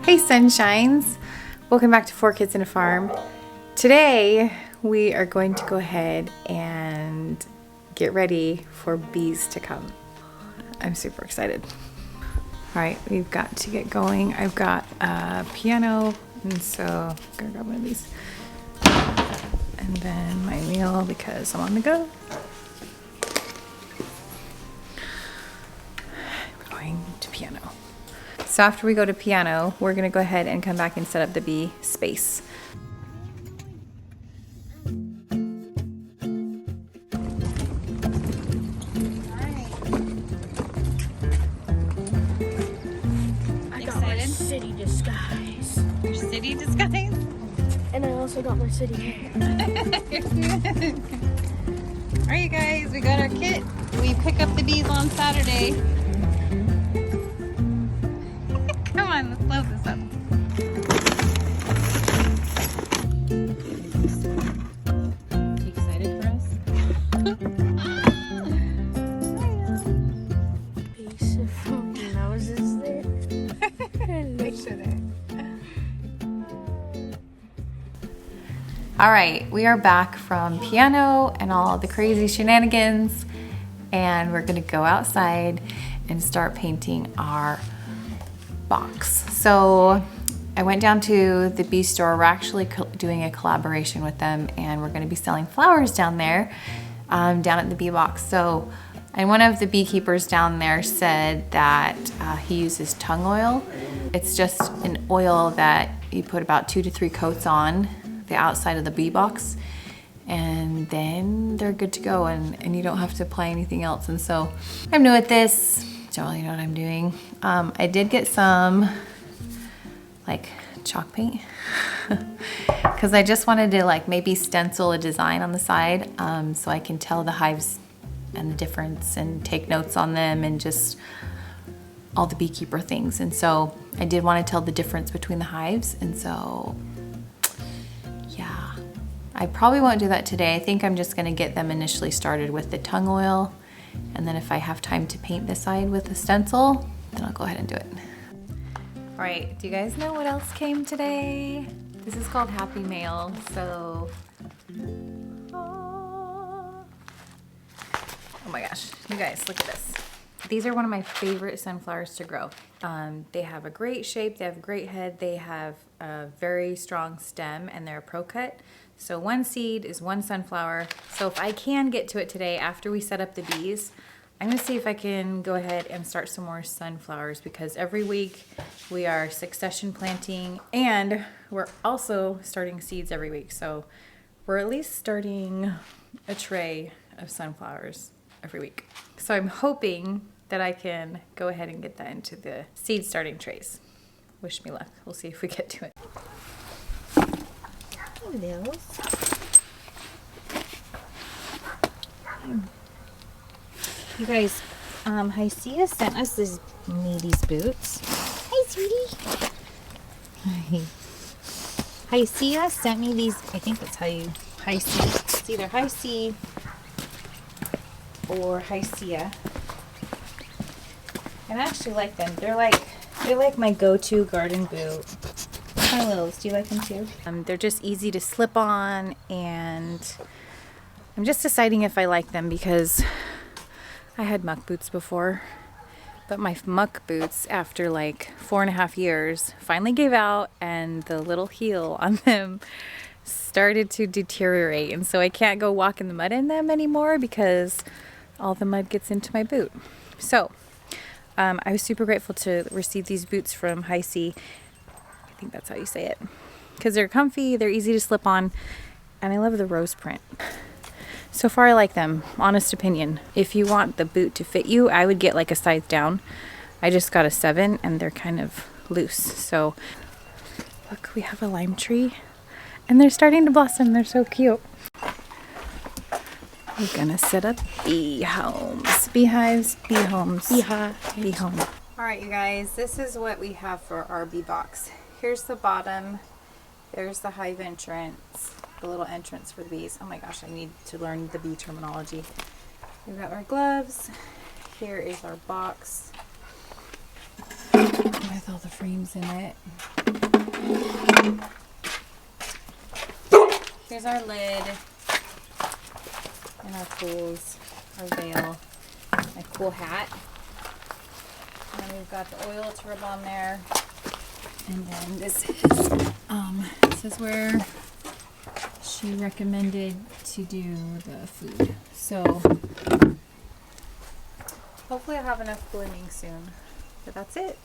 Hey sunshines! Welcome back to 4 Kids and a Farm. Today we are going to go ahead and get ready for bees to come. I'm super excited. Alright, we've got to get going. I've got a piano, and so I'm gonna grab one of these. And then my meal because I'm on the go. We're going to piano. So after we go to piano, we're gonna go ahead and come back and set up the bee space. I got my city disguise. Your city disguise? And I also got my city hair. Alright you guys, we got our kit. We pick up the bees on Saturday. Come on, let's load this up. You excited for us? Piece of noses there. Picture there. Alright, we are back from piano and all the crazy shenanigans, and we're gonna go outside and start painting our box. So I went down to the bee store. We're actually doing a collaboration with them, and we're going to be selling flowers down there, down at the bee box. So, and one of the beekeepers down there said that he uses tongue oil. It's just an oil that you put about 2 to 3 coats on the outside of the bee box, and then they're good to go, and you don't have to apply anything else. And so I'm new at this. Don't really know what I'm doing. I did get some like chalk paint because I just wanted to like maybe stencil a design on the side, so I can tell the hives and the difference and take notes on them and just all the beekeeper things. And so I did want to tell the difference between the hives, and so yeah, I probably won't do that today. I think I'm just going to get them initially started with the tongue oil, and then if I have time to paint this side with a stencil, then I'll go ahead and do it. All right, do you guys know what else came today? This is called Happy Mail. So, oh my gosh, you guys, look at this. These are one of my favorite sunflowers to grow. They have a great shape, they have a great head, they have a very strong stem, and they're a pro cut. So one seed is one sunflower. So if I can get to it today after we set up the bees, I'm gonna see if I can go ahead and start some more sunflowers, because every week we are succession planting, and we're also starting seeds every week. So we're at least starting a tray of sunflowers every week. So I'm hoping that I can go ahead and get that into the seed starting trays. Wish me luck. We'll see if we get to it. You guys, Hycia sent us these boots. Hi, sweetie. Hi. Hycia sent me these. I think that's how you Hycia. It's either Hycia or Hycia. And I actually like them. They're like my go-to garden boot. Hi, Lils. Do you like them too? They're just easy to slip on, and I'm just deciding if I like them because I had muck boots before, but my muck boots, after like 4.5 years, finally gave out, and the little heel on them started to deteriorate, and so I can't go walk in the mud in them anymore because all the mud gets into my boot. So I was super grateful to receive these boots from Hycia. I think that's how you say it, because they're comfy, they're easy to slip on, and I love the rose print. So far I like them, honest opinion. If you want the boot to fit you, I would get like a size down. I just got a 7, and they're kind of loose. So look, we have a lime tree, and they're starting to blossom. They're so cute. We're gonna set up bee homes. Beehives, bee homes. Bee home. All right, you guys, this is what we have for our bee box. Here's the bottom. There's the hive entrance, the little entrance for the bees. Oh my gosh, I need to learn the bee terminology. We've got our gloves. Here is our box with all the frames in it. Here's our lid and our tools, our veil, my cool hat. And we've got the oil to rub on there. And then this is where she recommended to do the food. So hopefully I'll have enough blooming soon. But that's it.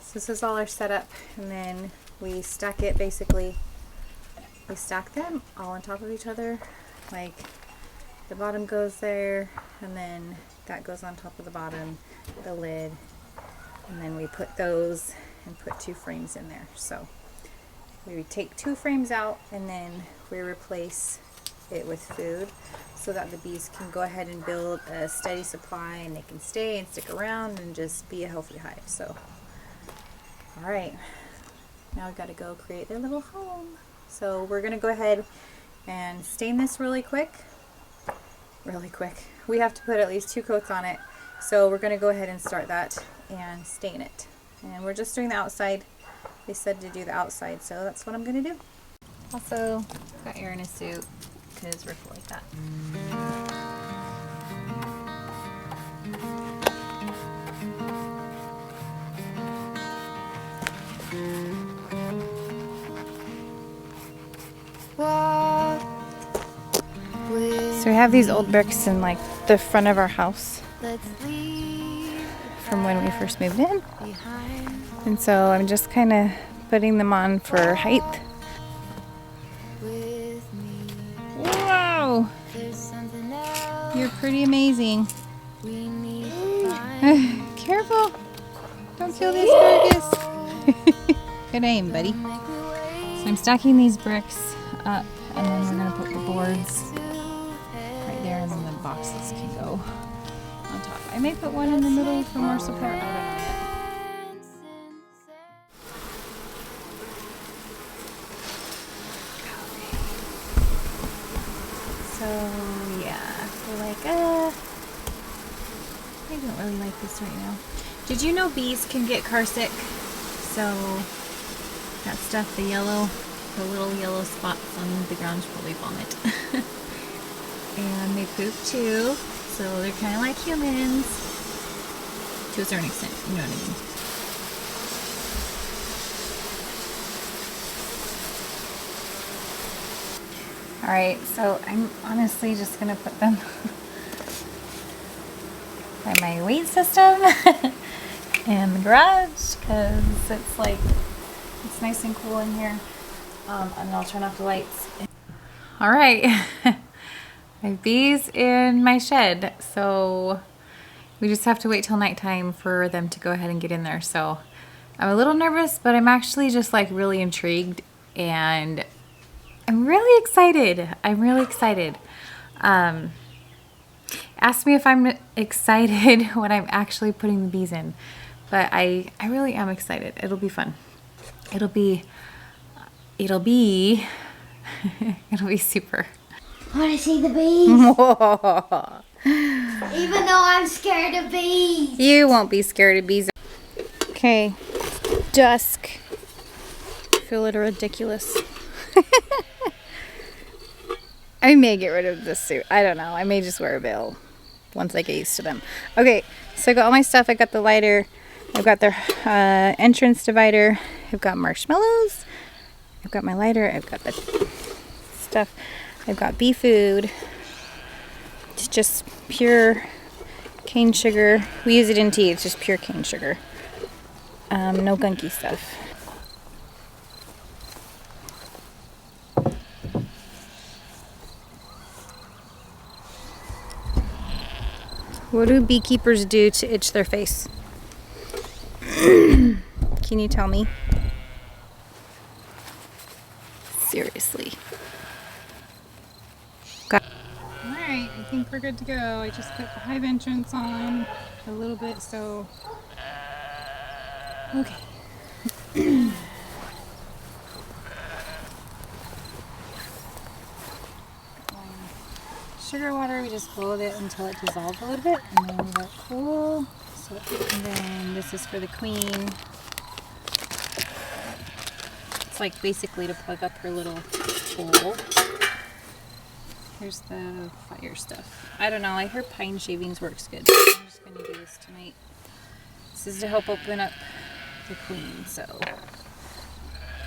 So this is all our setup, and then we stack it basically. We stack them all on top of each other. Like the bottom goes there, and then that goes on top of the bottom, the lid, and then we put those and put 2 frames in there. So we take 2 frames out, and then we replace it with food so that the bees can go ahead and build a steady supply, and they can stay and stick around and just be a healthy hive. So all right, now we've got to go create their little home. So we're gonna go ahead and stain this really quick. We have to put at least 2 coats on it. So we're gonna go ahead and start that and stain it. And we're just doing the outside. They said to do the outside, so that's what I'm gonna do. Also, got air in a suit because we're cool like that. So we have these old bricks in like the front of our house from when we first moved in. And so I'm just kind of putting them on for height. Wow! You're pretty amazing. Careful! Don't kill this carcass. Good aim, buddy. So I'm stacking these bricks up, and then we're going to put the boards right there, and then the boxes can go on top. I may put one in the middle for more support. I don't know yet. So yeah, we're like, I don't really like this right now. Did you know bees can get car sick? So that stuff, the little yellow spots on the ground is probably vomit. And they poop too, so they're kind of like humans to a certain extent, you know what I mean. Alright, so I'm honestly just going to put them by my weight system in the garage because it's like, it's nice and cool in here. And I'll turn off the lights. Alright, my bees in my shed, so we just have to wait till nighttime for them to go ahead and get in there. So I'm a little nervous, but I'm actually just like really intrigued, and I'm really excited. Ask me if I'm excited when I'm actually putting the bees in, but I really am excited. It'll be fun. It'll be super. I want to see the bees. Even though I'm scared of bees. You won't be scared of bees. Okay, dusk. I feel a little ridiculous. I may get rid of this suit. I don't know. I may just wear a veil once I get used to them. Okay, so I got all my stuff. I got the lighter. I've got their entrance divider. I've got marshmallows. I've got my lighter. I've got the stuff. I've got bee food. It's just pure cane sugar. We use it in tea. It's just pure cane sugar. No gunky stuff. What do beekeepers do to itch their face? Can you tell me? Seriously. Alright, I think we're good to go. I just put the hive entrance on a little bit, so... Okay. Sugar water, we just boiled it until it dissolved a little bit, and then we let it cool. So, and then this is for the queen. like basically to plug up her little hole. Here's the fire stuff. I don't know, I heard pine shavings works good. So I'm just gonna do this tonight. This is to help open up the queen, so.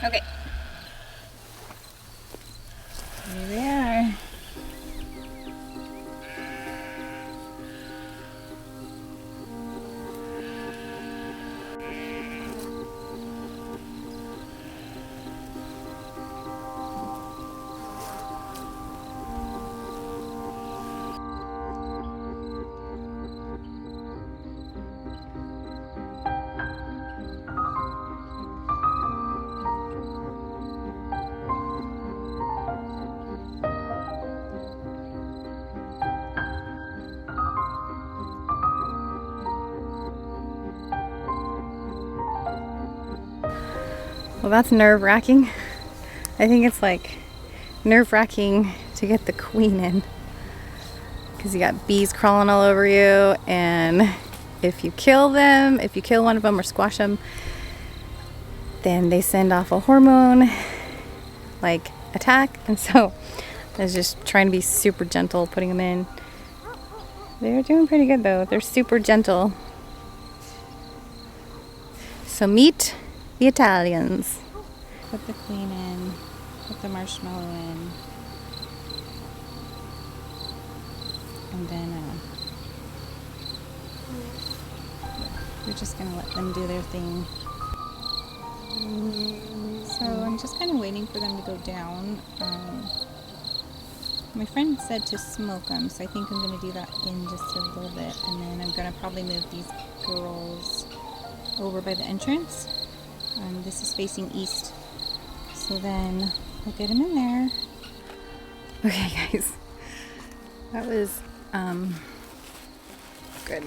Okay. Here we are. Well, that's nerve-wracking. I think it's like nerve-wracking to get the queen in, because you got bees crawling all over you, and if you kill them, if you kill one of them or squash them, then they send off a hormone like attack. And so I was just trying to be super gentle putting them in. They're doing pretty good though. They're super gentle. So meet the Italians. Put the queen in, put the marshmallow in, and then we're just gonna let them do their thing. So I'm just kind of waiting for them to go down. My friend said to smoke them, so I think I'm gonna do that in just a little bit, and then I'm gonna probably move these girls over by the entrance. This is facing east, so then we'll get them in there. Okay guys, that was good.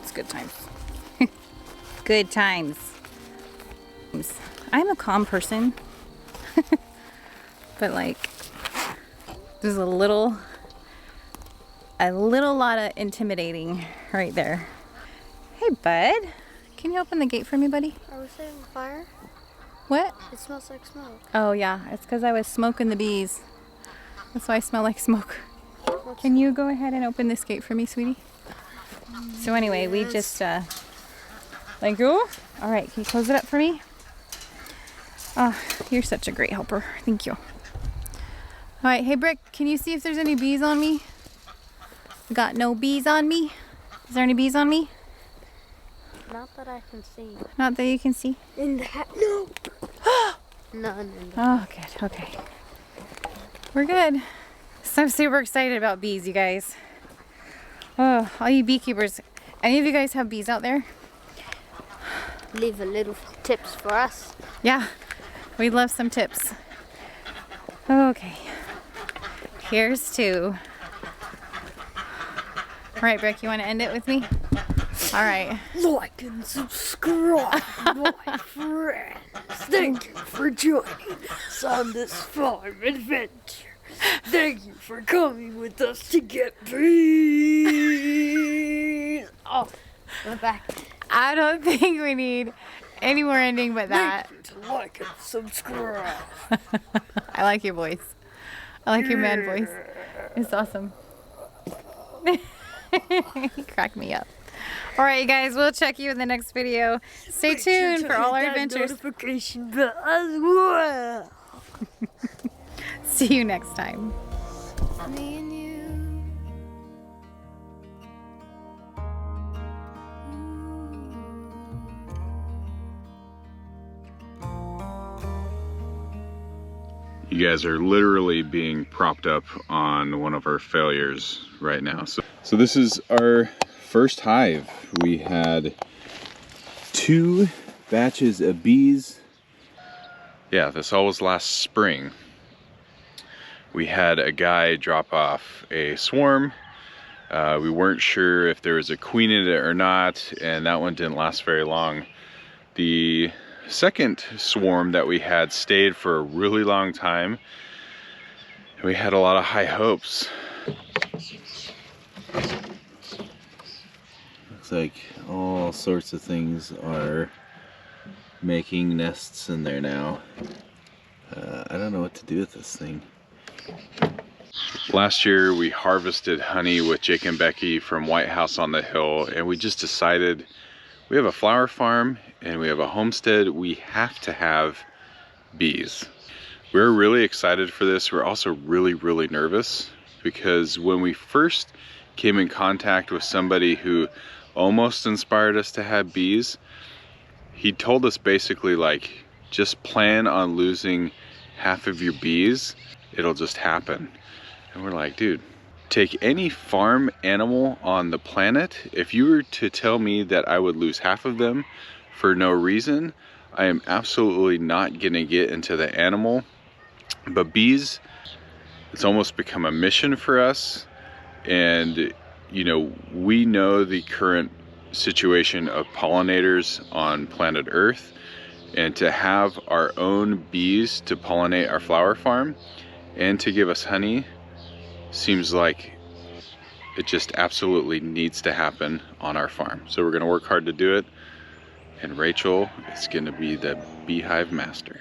It's good times. Good times. I'm a calm person, but like there's a little lot of intimidating right there. Hey bud, can you open the gate for me, buddy? Are we setting fire? What? It smells like smoke. Oh yeah, it's because I was smoking the bees. That's why I smell like smoke. Can you go ahead and open this gate for me, sweetie? So anyway, we just, thank you. All right, can you close it up for me? Oh, you're such a great helper. Thank you. All right, hey Brick, can you see if there's any bees on me? Got no bees on me? Is there any bees on me? Not that I can see. Not that you can see? In that, no. None in that. Oh, good, okay. We're good. So I'm super excited about bees, you guys. Oh, all you beekeepers. Any of you guys have bees out there? Leave a little tips for us. Yeah, we'd love some tips. Okay, here's to. All right, Brick, you want to end it with me? All right. Like and subscribe, my friends. Thank you for joining us on this farm adventure. Thank you for coming with us to get bees. Oh, we're back. I don't think we need any more ending but that. Thank you to like and subscribe. I like your voice. I like your man voice. It's awesome. You crack me up. All right, you guys, we'll check you in the next video. Stay tuned for all our adventures. Notification bell as well. See you next time. Me and you. You guys are literally being propped up on one of our failures right now. So this is our first hive. We had 2 batches of bees. Yeah, this all was last spring. We had a guy drop off a swarm. We weren't sure if there was a queen in it or not, and that one didn't last very long. The second swarm that we had stayed for a really long time. We had a lot of high hopes. Looks like all sorts of things are making nests in there now. I don't know what to do with this thing. Last year we harvested honey with Jake and Becky from White House on the Hill, and we just decided we have a flower farm and we have a homestead. We have to have bees. We're really excited for this. We're also really nervous because when we first came in contact with somebody who almost inspired us to have bees, he told us basically like, just plan on losing half of your bees. It'll just happen. And we're like, dude, take any farm animal on the planet. If you were to tell me that I would lose half of them for no reason, I am absolutely not gonna get into the animal. But bees, it's almost become a mission for us. And you know, we know the current situation of pollinators on planet Earth, and to have our own bees to pollinate our flower farm and to give us honey seems like it just absolutely needs to happen on our farm. So we're gonna work hard to do it, and Rachel is gonna be the beehive master.